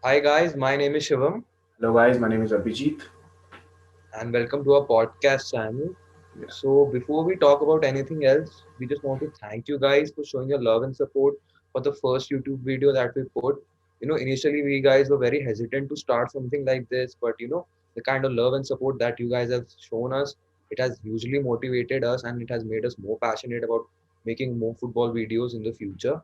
Hi guys, my name is Shivam Hello guys, my name is Abhijit. and welcome to our podcast channel. Yeah. So before we talk about anything else, we just want to thank you guys for showing your love and support for the first YouTube video that we put. Initially we guys were very hesitant to start something like this, but the kind of love and support that you guys have shown us, it has hugely motivated us and it has made us more passionate about making more football videos in the future.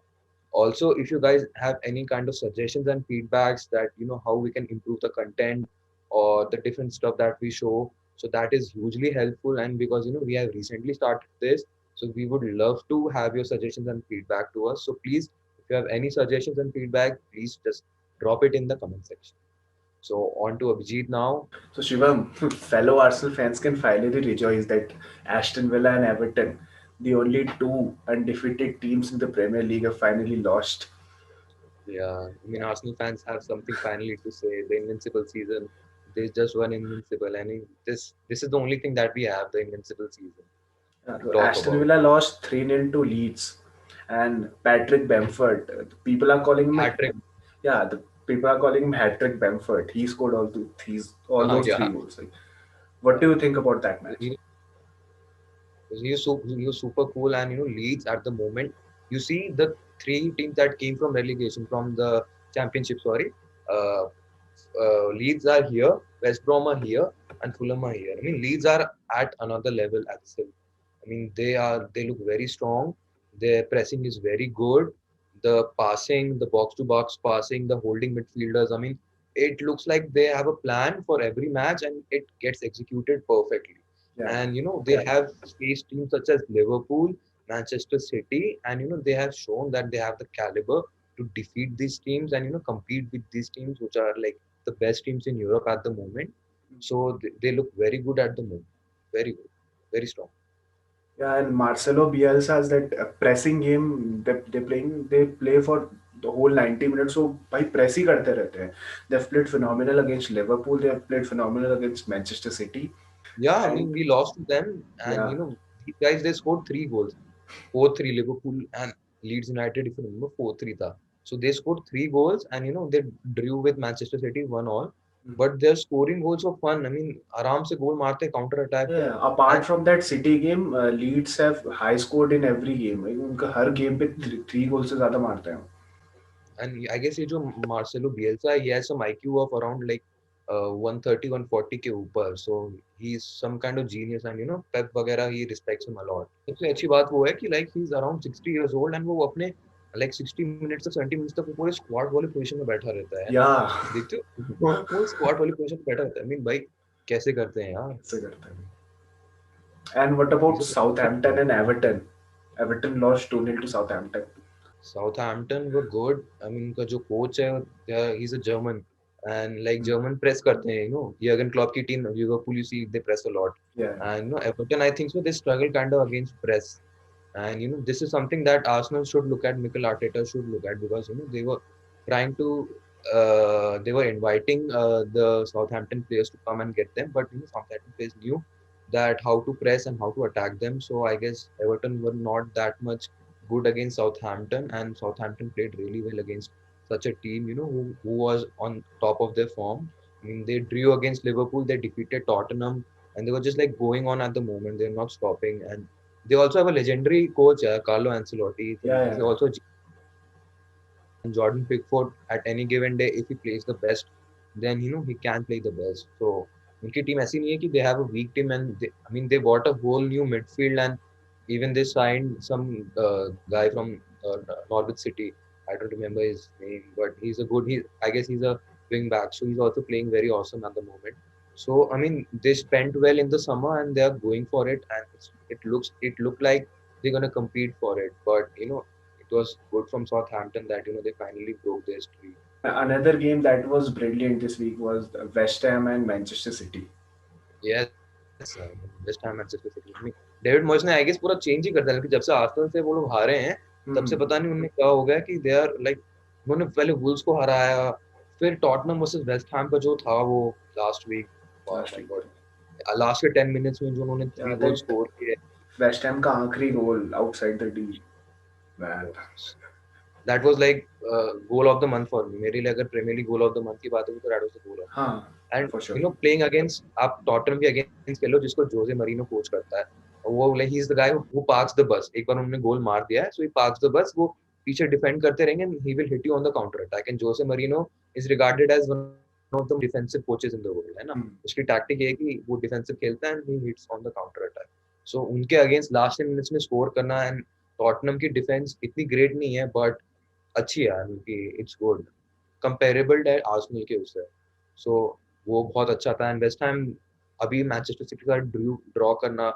Also, if you guys have any kind of suggestions and feedbacks that how we can improve the content or the different stuff that we show, so that is hugely helpful. And because we have recently started this, so we would love to have your suggestions and feedback to us. So please, if you have any suggestions and feedback, please just drop it in the comment section. So on to Abhijit now. So Shivam, fellow Arsenal fans can finally rejoice that Aston Villa and Everton, the only two undefeated teams in the Premier League, have finally lost. Yeah, I mean Yeah. Arsenal fans have something finally to say. The invincible season. There's just one invincible, and this is the only thing that we have, the invincible season to So talk Aston about. Villa lost 3-0 to Leeds, and Patrick Bamford. People are calling him. Hat trick. Yeah, the people are calling him Patrick Bamford. He scored all those three Yeah, goals. Like, what do you think about that match? he, he was super cool, and Leeds at the moment. You see the three teams that came from relegation from the championship. Sorry, uh, Leeds are here, West Brom are here, and Fulham are here. I mean, Leeds are at another level at still. I mean, they look very strong. Their pressing is very good. The passing, the box to box passing, the holding midfielders. I mean, it looks like they have a plan for every match and it gets executed perfectly. Yeah. And they have faced teams such as Liverpool, Manchester City, and they have shown that they have the caliber to defeat these teams and compete with these teams which are like the best teams in Europe at the moment. So they look very good at the moment. Very good. Very strong. Yeah, and Marcelo Bielsa has that pressing game. They play for the whole 90 minutes. So भाई press ही करते रहते हैं. They've played phenomenal against Liverpool. They have played phenomenal against Manchester City. Yeah, I And mean, we lost to them, and yeah, these guys they scored three goals, 4-3 Liverpool and Leeds United. If you remember, 4-3 tha. So they scored three goals, and they drew with Manchester City 1-1. But their scoring goals were fun. I mean, आराम से goal मारते counter attack पे, yeah. Apart and from that City game, Leeds have high scored in every game. Like, उनका हर game पे three goals से ज़्यादा मारते हैं. and I guess ये जो Marcelo Bielsa है, he has some IQ of around like 130 140 के ऊपर. So he is some kind of genius, and Pep वगैरह he respects him a lot. सबसे अच्छी बात वो है कि like he is around 60 years old and वो अपने like 60 minutes तक 70 minutes तक वो पूरे squad वाले पोजीशन में बैठा रहता है. Yeah. देखते हो वो स्क्वाड वाली पोजीशन पे बैठा रहता है. I mean भाई कैसे करते हैं यार. ऐसे करते हैं. And what He's about a professional Southampton player. and Everton? Everton lost 2-0 to Southampton. Southampton were good. I mean उनका जो कोच है he's a German and like German press करते हैं. Jurgen Klopp की team Liverpool, you see they press a lot. Yeah. And Everton, I think so they struggle kind of against press. And this is something that Arsenal should look at, Mikel Arteta should look at, because they were trying to they were inviting the Southampton players to come and get them, but Southampton players knew that how to press and how to attack them. So I guess Everton were not that much good against Southampton, and Southampton played really well against such a team, who was on top of their form. I mean, they drew against Liverpool, they defeated Tottenham, and they were just like going on at the moment. They're not stopping, and they also have a legendary coach, Carlo Ancelotti. Yeah, He's yeah. also and Jordan Pickford at any given day, if he plays the best, then he can play the best. So उनकी team ऐसी नहीं है कि they have a weak team, and I mean they bought a whole new midfield, and even they signed some guy from Norwich City. I don't remember his name, but he's a good. I guess he's a wing back, so he's also playing very awesome at the moment. So I mean they spent well in the summer and they are going for it, and it looked like they're gonna compete for it, but it was good from Southampton that they finally broke their streak. Another game that was brilliant this week was the West Ham and Manchester City. Yes, West Ham Manchester City. I mean, David Moyes ने I guess पूरा change ही कर दिया कि जब से Arsenal से वो लोग हारे हैं, तब से Hmm. पता नहीं उन्हें क्या हो गया कि दे आर लाइक उन्होंने पहले वुल्स को हराया, फिर टॉटनहम वर्सेस वेस्ट हैम का जो था वो last week. Oh Last my week. God, last के 10 मिनट्स में जो उन्होंने Yeah, 3 गोल that स्कोर किए. West Ham का आखिरी goal outside the D. Man. That was like goal of the month for me. मेरे लिए अगर Premier League goal of the month की बात होगी तो that was the goal of the हाँ, month. And for you sure. know playing against आप Tottenham के अगेंस्ट खेलो जिसको जोसे मरीनो कोच करता है, और वो like he is the guy who parks the bus. एक बार उन्होंने गोल मार दिया है, so he parks the bus. वो पीछे डिफेंड करते रहेंगे and he will hit you on the counter attack. And Jose Marino is regarded as one of the defensive coaches in the world, है ना. Hmm. उसकी टैक्टिक ये है कि वो डिफेंसिव खेलता है and he hits on the counter attack. So उनके अगेंस्ट लास्ट 10 मिनट्स में स्कोर करना, एंड टॉटनहम की डिफेंस इतनी ग्रेट नहीं है बट अच्छी है यार उनकी, इट्स गुड, कंपेरेबल है आर्सेनल के उससे. सो वो बहुत अच्छा था. एंड वेस्ट हैम अभी मैनचेस्टर सिटी का ड्रॉ करना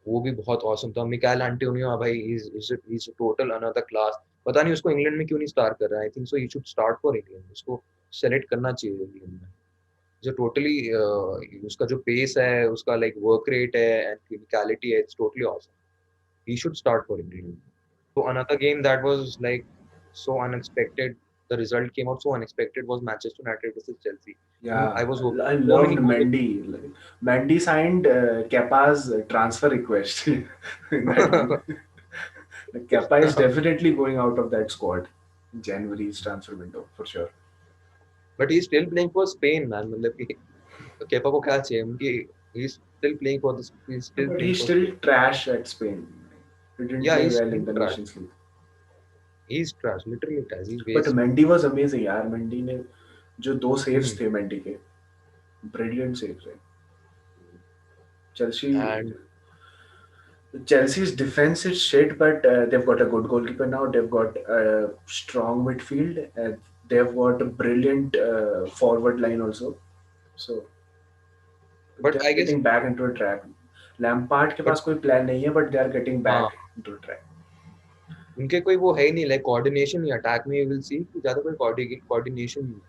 वो भी बहुत औसम था. मिकाइल एंटोनियो भाई इज टोटल अनदर क्लास. पता नहीं उसको इंग्लैंड में क्यों नहीं स्टार्ट कर रहा है. I think so he should start for England. उसको सेलेक्ट करना चाहिए इंग्लैंड में. जो टोटली उसका जो पेस है, उसका लाइक वर्क रेट है एंड क्लिनिकलिटी है, it's totally awesome. He should start for England. So another game that was like so unexpected, the result came out so unexpected, was Manchester United versus Chelsea. I Yeah, was hoping I so loved many goals. Mendy. Like, Mendy signed Kepa's transfer request in that game. Like, Kepa is definitely going out of that squad in January's transfer window for sure. But he's still playing for Spain, man. मतलब कि Kepa को क्या चाहिए उनकी. He's still playing for the. He's still But playing he's for still Spain. trash at Spain. He didn't Yeah, play he's well still in the trash. Nations League. He's trash. Literally trash. He But wastes. Mendy was amazing यार. Mendy ने जो दो saves Hmm. थे Mendy के, brilliant saves है. Chelsea And Chelsea's defense is shit, but they've got a good goalkeeper now. They've got a strong midfield, and they've got a brilliant forward line also. So but they're I guess getting back into a track. Lampard के but पास कोई plan नहीं है, but they are getting हाँ, back into a track. उनके कोई वो है ही नहीं, लाइक कोऑर्डिनेशन ही. अटैक में यू विल सी कि ज्यादा कोई कोऑर्डिनेशन नहीं.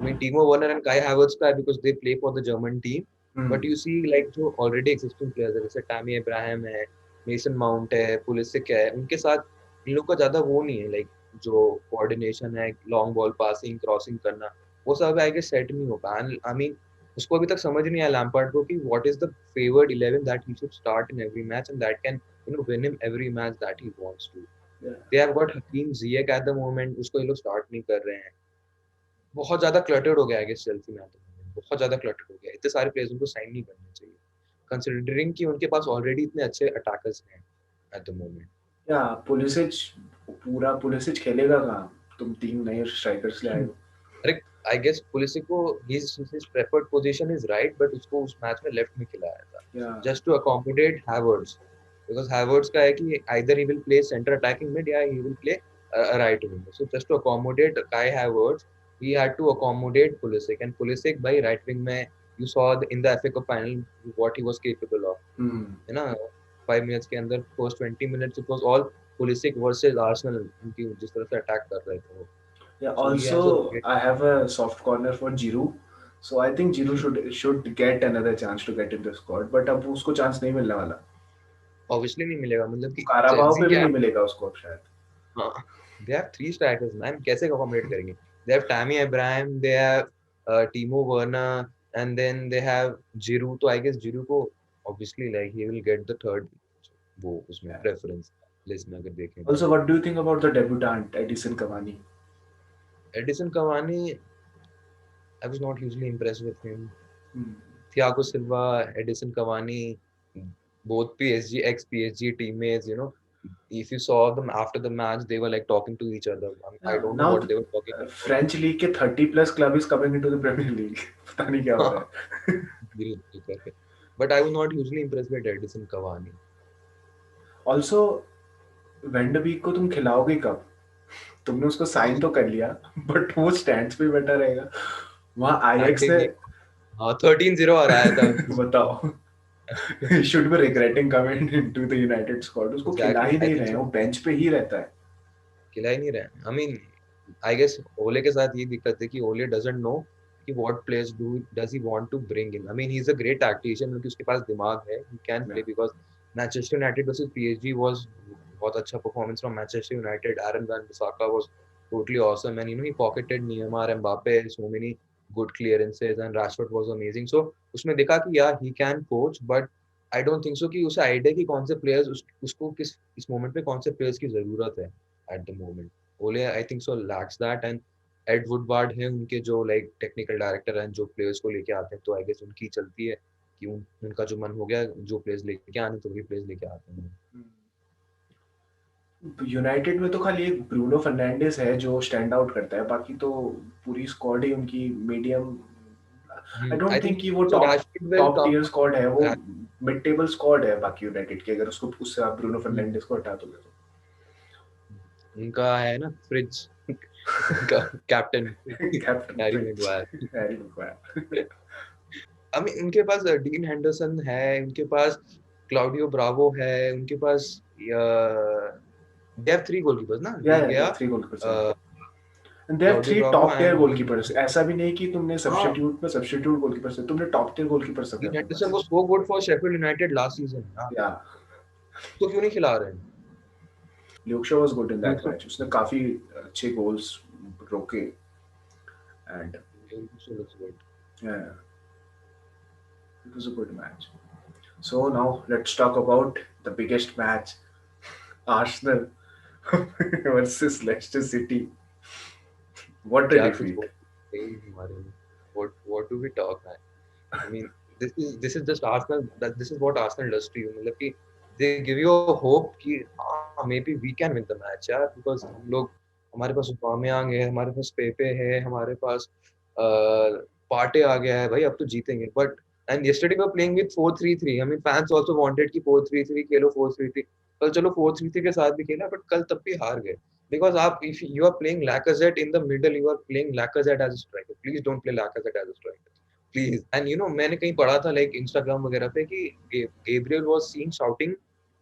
I mean Timo Werner and Kai Havertz का है because they play for the German team. Hmm. But you see like जो ऑलरेडी एक्सिस्टिंग प्लेयर्स है जैसे टैमी अब्राहम है, मेसन माउंट है, पुलिसिक है, उनके साथ इन लोग का ज्यादा वो नहीं है, लाइक जो कोऑर्डिनेशन है, लॉन्ग बॉल पासिंग क्रॉसिंग करना, वो सब आई गेस सेट नहीं हो पाया. आई मीन उसको अभी तक समझ नहीं आया लैम्पार्ड को कि what is the favoured 11 that he should start in every match and that can win him every match that he wants to. Yeah. They have got Hakim Ziyech at the moment, उसको ये लोग start नहीं कर रहे हैं. बहुत ज्यादा cluttered हो गया है चेल्सी में. बहुत ज्यादा क्लटर्ड हो गया. इतने सारे प्लेयर्स उनको साइन नहीं करने चाहिए कंसिडरिंग कि उनके पास ऑलरेडी इतने अच्छे अटैकर्स हैं eight the moment. Yeah, Pulisic पूरा Pulisic खेलेगा कहाँ? तुम तीन नए स्ट्राइकर्स ले आए हो. अरे आई गेस पुलिसिक को his preferred position is right, but उसको उस मैच में लेफ्ट में खिलाया था Yeah. Just to accommodate Havertz. Because Havertz का है कि either he will play centre attacking mid या he will play right wing. So just to accommodate Kai Havertz he had to accommodate Pulisic, and Pulisic by right wing में you saw in the FA Cup final what he was capable of, Hmm. है ना. 5 minutes के अंदर first 20 minutes it was all Pulisic versus Arsenal. उनकी जिस तरह से attack कर रहे थे वो. Yeah. So he has a Also, great. I have a soft corner for Giroud. So I think Giroud should get another chance to get in the squad. But अब उसको chance नहीं मिलने वाला. Obviously नहीं मिलेगा. मतलब कि काराबाओ Chelsea पे भी क्या, नहीं मिलेगा उसको अब शायद. हाँ, they have three strikers man, कैसे accommodate करेंगे. They have Tammy Abraham, they have Timo Werner, and then they have Giroud. तो I guess Giroud को obviously like he will get the third वो उसमें Yeah. preference list में अगर देखें तो. Also, what do you think about the debutant Edison Cavani? Edison Cavani, I was not hugely impressed with him. Hmm. Thiago Silva, Edison Cavani, both PSG, ex-PSG teammates, if you saw them after the match, they were like talking to each other. I Yeah, don't know now what they were talking about. French league के 30 plus club is coming into the Premier League. पता नहीं क्या हो रहा है. धीरे-धीरे करके. But I was not hugely impressed with Edison Cavani. Also, Van de Beek को तुम खिलाओगे कब? तुमने उसको साइन तो कर लिया, बट वो स्टैंड्स पे बैठा रहेगा. वहाँ आईएक्स ने 13-0 हराया था. बताओ. He should be regretting coming into the United squad. उसको खिला Exactly. ही I नहीं think रहे, so. वो बेंच पे ही रहता है. खिला ही नहीं रहे. I mean, I guess ओले के साथ ये दिक्कत है कि ओले doesn't know कि what players does he want to bring in. I mean, he's a great tactician क्योंकि उसके पास दिमाग है. He can play Yeah. because Manchester United versus PSG was बहुत अच्छा performance from Manchester United. Aaron Wan-Bissaka was totally awesome, and he pocketed Neymar, Mbappe, so many good clearances, and Rashford was amazing. So उसमें देखा कि yeah, he can coach, but I don't think so कि उसे idea कि कौन से players उसको किस इस मोमेंट पे कौन से प्लेयर्स की जरूरत है at the moment. Ole I think so lacks that, and Ed Woodward है उनके जो लाइक टेक्निकल डायरेक्टर हैं, जो प्लेयर्स को लेके आते हैं, तो आई गेस उनकी चलती है कि उनका जो मन हो गया जो प्लेयर्स लेके आने तो वही प्लेयर्स लेके आते हैं। यूनाइटेड में तो खाली एक ब्रूनो फर्नांडिस है जो स्टैंड आउट करता है, बाकी तो पूरी स्क्वाड ही उनकी medium. I I don't think think कि वो so top Rashford will top come. Tier squad है, वो मिड टेबल स्क्वाड है बाकी यूनाइटेड की, अगर उसको उससे आप ब्रूनो फर्नांडिस को हटा दोगे तो। उनका है ना फ्रिज उनका captain captain Harry fridge, Maguire. Harry Maguire. I mean उनके पास डीन हेंडरसन है, उनके पास क्लाउडियो ब्रावो है, उनके पास दे हैव 3 गोलकीपर्स ना, या डी दे गया, have 3 goalkeepers, Claudio and they have 3 Bravo top tier and dean goalkeepers. Henderson. ऐसा भी नहीं कि तुमने हाँ, सब्स्टिट्यूट गोलकीपर्स है, तुमने टॉप टियर गोलकीपर्स है डीन अपने Henderson pass. Was so good for Sheffield United last season यार, या तो क्यों नहीं खिला रहे हैं? Luke Shaw was good in that Luke match, उसने काफी अच्छे गोल्स रोके and show looks good. yeah, it was a good match. So now let's talk about the biggest match, Arsenal versus Leicester City. What a क्या कुछ defeat. बोल नहीं हमारे में, what do we talk man? I mean, this is just Arsenal. This is what Arsenal does to you. मतलब कि they give you a hope कि हाँ maybe we can win the match यार, because हम लोग, हमारे पास ऑबामेयांग है, हमारे पास पेपे है, हमारे पास पार्टे आ गया है भाई, अब तो जीतेंगे। But and yesterday we were playing with 4-3-3. I mean fans also wanted कि 4-3-3 खेलो, 4-3-3 कल चलो 4-3-3 के साथ भी खेला, बट कल तब भी हार गए। Because आप if you are playing Lacazette in the middle, you are playing Lacazette as a striker. Please don't play Lacazette as a striker. Please. And you know मैंने कहीं पढ़ा था लाइक इंस्टाग्राम वगैरह पे कि Gabriel was seen shouting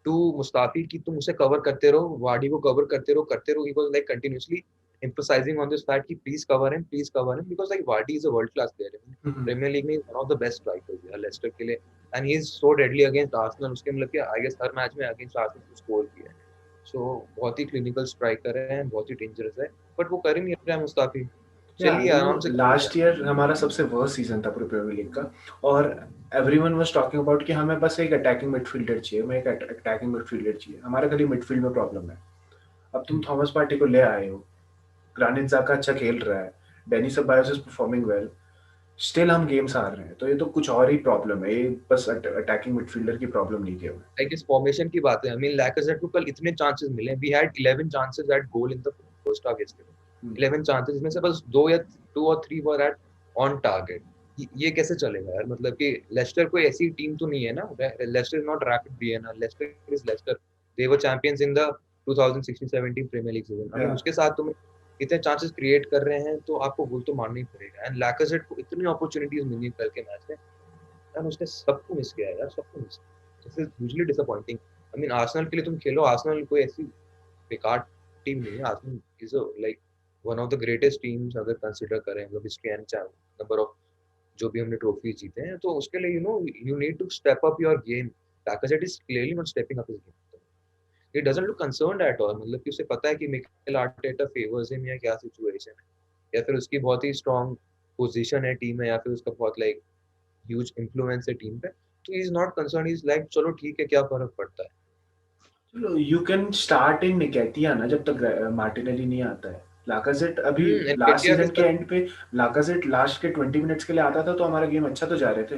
to Mustafi कि तुम उसे कवर करते रहो, वार्डी को कवर करते रहो। He was like continuously emphasizing on this fact कि please cover him because like Vardy is a world class player है, Mhm. प्रीमियर लीग में one of the best strikers है लेस्टर के लिए। And he is so deadly against Arsenal, उसके मतलब कि I guess her match में against Arsenal score किया है। सो बहुत ही क्लिनिकल स्ट्राइकर है, बहुत ही डेंजरस है, बट वो कर ही नहीं रहा है मुस्ताफी। Yeah, चलिए you know, आराम से खेलिए लास्ट ईयर हमारा सबसे वर्स्ट सीजन था पूरे प्रीमियर लीग का, और एवरीवन वाज टॉकिंग अबाउट कि हमें बस एक अटैकिंग मिडफील्डर चाहिए, हमें एक अटैकिंग मिडफील्डर चाहिए, हमारे खाली मिडफील्ड में प्रॉब्लम है। अब तुम थॉमस पार्टी को ले आए हो, ग्रानिट जाका अच्छा खेल रहा है, Dani Ceballos is performing well, still हम गेम्स हार रहे हैं, तो ये तो कुछ और ही प्रॉब्लम है, ये बस अटैकिंग मिडफील्डर की प्रॉब्लम नहीं है। आई गेस फॉर्मेशन की बात है। आई मीन लैकाजेट को कल इतने चांसेस मिले, we had 11 chances at goal in the first half yesterday. 11 chances में से बस 2 और 3 वर एट ऑन टारगेट। ये कैसे चलेगा यार? मतलब कि लेस्टर कोई ऐसी टीम तो नहीं है ना, Leicester is not Rapid Vienna, Leicester is Leicester. They were champions in the 2016-17 Premier League season. I mean उसके साथ तुम इतने चांसेस क्रिएट कर रहे हैं तो आपको गोल तो मारना ही पड़ेगा। एंड लैकाजेट को इतनी अपॉर्चुनिटीज मिली कल के मैच में, एंड उसने सबको मिस किया यार, सबको miss. This is hugely disappointing. I mean Arsenal के लिए तुम खेलो, आर्सेनल कोई ऐसी बेकार टीम नहीं है। Arsenal is like one of the greatest teams अगर कंसीडर करें मतलब हिस्ट्री एंड नंबर ऑफ जो भी हमने ट्रॉफी जीते हैं, तो उसके लिए you need to step up your game. Lacazette is clearly not stepping up his game. He doesn't look concerned at all, मतलब कि उसे पता है कि मिकेल आर्टेटा फेवर्स हिम या क्या सिचुएशन है, या फिर उसकी बहुत ही स्ट्रांग पोजीशन है टीम में, या फिर उसका बहुत लाइक ह्यूज इन्फ्लुएंस है टीम पे। तो he is not concern, he is like चलो ठीक है, क्या फर्क पड़ता है। चलो यू कैन स्टार्ट इन निकेतिया ना, जब तक मार्टिनेली नहीं आता है। लाकाजेट अभी लास्ट एनकेटिया के सीजन के साथ एंड पे, लाकाजेट लास्ट के 20 मिनट्स के लिए आता था तो हमारा गेम अच्छा तो जा रहे थे,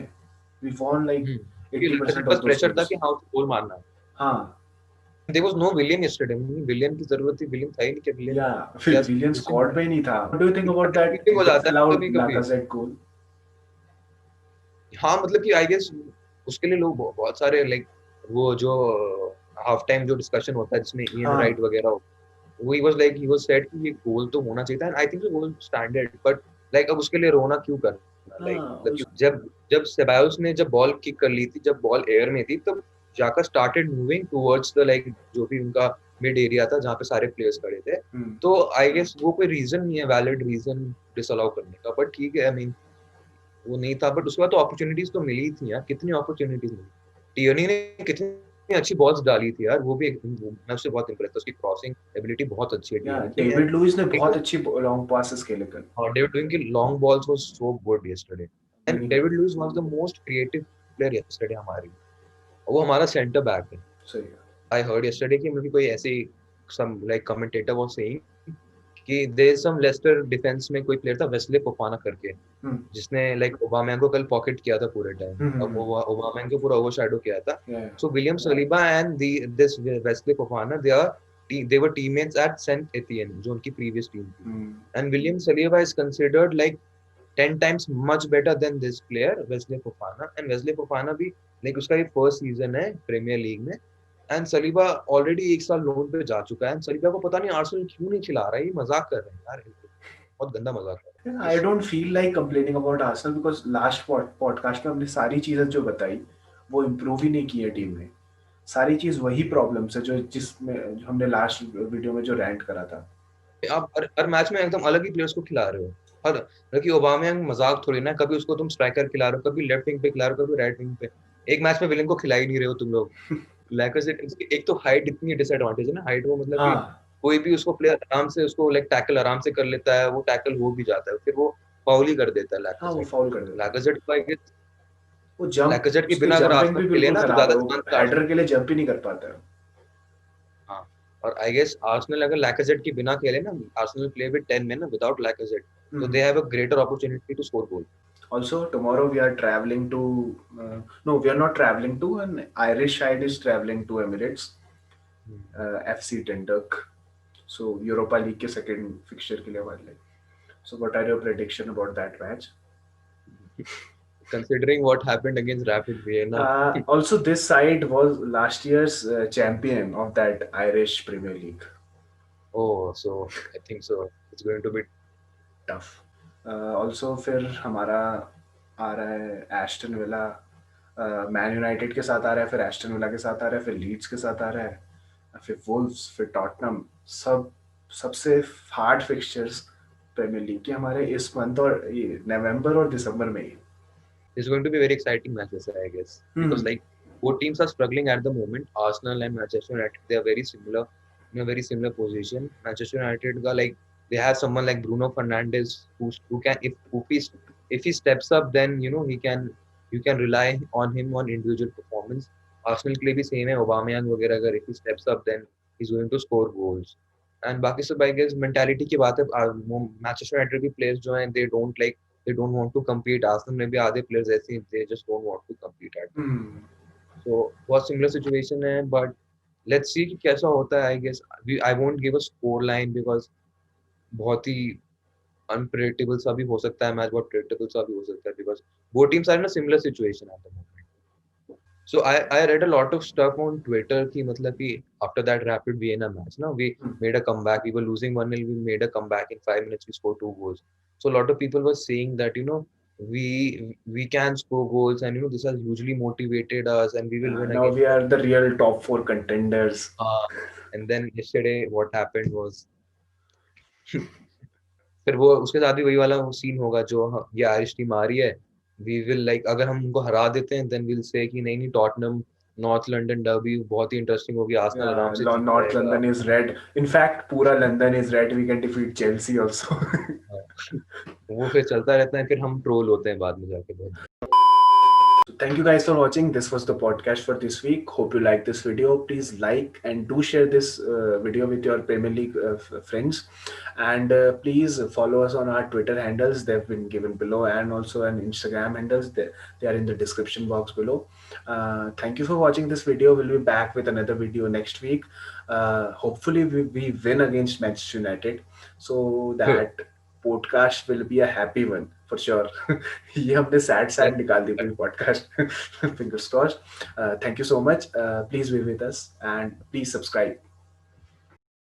वी वॉन लाइक कि 80% बस ऑफ दोस प्रेशर था गेम्स। कि हाँ उसे गोल मारना है। हाँ, देयर वाज नो विलियन यस्टरडे, विलियन की जरूरत थी, विलियन था ही नहीं कि विलियन या फिर क्या विलियन सिचुएशन। स्क्वाड में ही नहीं था। What do you think about that हो जाता है डिसअलाउड कभी कभी। लाकाजेट गोल? हाँ मतलब कि आई गेस उसके लिए लोग बहुत सारे लाइक वो जो हाफ टाइम जो डिस्कशन होता है जिसमें इयन हाँ, राइट वगैरह हो, वो ही वाज सेड कि ये गोल तो होना चाहिए था, and I think goal standard. But like अब उसके लिए रोना क्यों करना? लाइक हाँ, मतलब कि जब जब सेबायोस ने जब बॉल किक कर ली थी, जब बॉल एयर में थी, तब जाका started moving towards the like जो भी उनका मिड एरिया था जहाँ पे सारे प्लेयर्स खड़े थे। तो आई गेस वो कोई रीजन नहीं है, वैलिड रीजन डिसअलाउ करने का, बट ठीक है। आई मीन वो नहीं था, बट उसके बाद तो अपॉर्चुनिटीज तो मिली थी यार, कितनी अपॉर्चुनिटीज मिली। टियरनी ने कितनी अच्छी बॉल्स डाली थी यार, वो भी मैं उससे बहुत इम्प्रेस था, उसकी क्रॉसिंग एबिलिटी बहुत अच्छी है या टियरनी की। डेविड लुइस ने एक बहुत अच्छी लॉन्ग पासेस खेले कल। डेविड लुइस की long balls was so good yesterday, and amazing. David Louis was the most creative player yesterday हमारी। वो हमारा सेंटर बैक है। सही है। आई हर्ड यस्टरडे कि मतलब कोई ऐसे some like commentator was saying कि देयर सम लेस्टर डिफेंस में कोई प्लेयर था वेस्ले फोफाना करके, Hmm. जिसने लाइक ओबामेंग को कल पॉकेट किया था पूरे टाइम, अब Hmm. ओबामेंग को पूरा ओवरशैडो किया था. Yeah. So William Saliba and this Wesley Fofana they were teammates at Saint Etienne, जो उनकी प्रीवियस टीम थी. Hmm. And William Saliba is considered like 10 times much better than this player Wesley Fofana. And Wesley Fofana भी like उसका ये first season है premiere league में. And Saliba already एक साल लोन पे जा चुका है. एंड सलीबा को पता नहीं आर्सेनल क्यों नहीं खिला रहा है. ये मजाक कर रहे हैं यार, बहुत गंदा मजाक कर रहे हैं I इस. don't feel like complaining about Arsenal because last podcast में हमने सारी चीजें जो बताई वो इम्प्रूव ही नहीं की है टीम ने. सारी चीज वही प्रॉब्लम्स है जो जिसमें जो हमने लास्ट वीडियो में जो रैंट करा था. आप हर मैच में एकदम अलग ही प्लेयर्स को खिला रहे हो. हर कि ओबामेंग मजाक थोड़ी ना, कभी उसको तुम स्ट्राइकर खिला रहे हो, कभी लेफ्ट विंग पे खिला रहे हो, कभी राइट विंग पे. एक मैच में विलियम को खिला ही नहीं रहे हो तुम लोग. लैकेजेट, एक तो हाइट इतनी डिसएडवांटेज है ना, हाइट वो मतलब कि हाँ कोई भी उसको प्लेयर आराम से उसको लाइक टैकल आराम से कर लेता है, वो टैकल हो भी जाता है, फिर वो फाउल ही कर देता है हाँ वो लैकेजेट. फाउल कर देता है. लैकेजेट को आई गेस वो जंप लैकेजेट के उसकी बिना अगर जंपिंग आर्सेनल भी खेले बिल्कुल ना तो खराब है. ज्यादा वो चांस है हेडर आर्सेनल. के लिए जंप ही नहीं कर पाता है. हाँ. और आई गेस आर्सेनल अगर लैकेजेट के बिना खेले ना, Arsenal play with 10 men without Lacazette, तो Hmm. They have a greater opportunity to score goal. Also, tomorrow we are traveling to. No, we are not traveling to. An Irish side is traveling to Emirates. FC Dundalk. So Europa League के second fixture के लिए हमारे लिए. So what are your prediction about that match? Considering what happened against Rapid Vienna. Also, this side was last year's champion of that Irish Premier League. Oh, so I think so. It's going to be Tough. Also फिर हमारा आ रहा है Aston villa. Man United के साथ आ रहा है, फिर Aston villa के साथ आ रहा है, फिर लीड्स के साथ आ रहा है, फिर वुल्व्स, फिर टॉटनम. सब सबसे हार्ड फिक्सचर्स प्रीमियर लीग के हमारे इस मंथ और ये नवंबर और दिसंबर में ही. it's going to be very exciting matches, I guess, because like both teams are struggling at the moment. Arsenal and Manchester United, they are very similar, in a very similar position. Manchester United, ka, like they have someone like Bruno Fernandes who can, if he steps up, then he can, you can rely on him on individual performance. Arsenal के लिए भी same है, Aubameyang वगैरह अगर if he steps up, then he's going to score goals. And बाकी सब I guess mentality की बात है. Manchester United भी players जो हैं, they don't want to compete. Arsenal में भी आधे players ऐसे हैं, they just don't want to compete at the moment. So बहुत similar situation है, but let's see कि कैसा होता है. I guess I won't give a score line because बहुत ही unpredictable सा भी हो सकता है मैच, बहुत predictable सा भी हो सकता है, because both teams are in a similar situation at the moment. So I read a lot of stuff on Twitter कि मतलब कि after that Rapid Vienna match, now we made a comeback. We were losing 1-0, we made a comeback in 5 minutes. We scored 2 goals. So a lot of people were saying that we can score goals, and this has hugely motivated us, and we will win Now again. we are the real top 4 contenders. And then yesterday what happened was फिर वो उसके साथ भी वही वाला scene होगा जो ये आयरिश टीम आ रही है. वी विल लाइक अगर हम उनको हरा देते हैं देन विल से कि नहीं नहीं टॉटनहम नॉर्थ लंदन डर्बी बहुत ही इंटरेस्टिंग होगी, आर्सेनल आराम से जीत North जाएगा. London is red. In fact, पूरा London is red. We can defeat Chelsea also. वो फिर चलता रहता है, फिर हम ट्रोल होते हैं बाद में जाके बहुत. Thank you guys for watching. This was the podcast for this week. Hope you like this video. Please like and do share this video with your Premier League friends. And please follow us on our Twitter handles. They've been given below, and also an Instagram handles. They are in the description box below. Thank you for watching this video. We'll be back with another video next week. Hopefully we win against Manchester United, so that podcast will be a happy one for sure. ये हमने sad निकाल दी पूरी podcast. Fingers crossed. Thank you so much. Please be with us and please subscribe.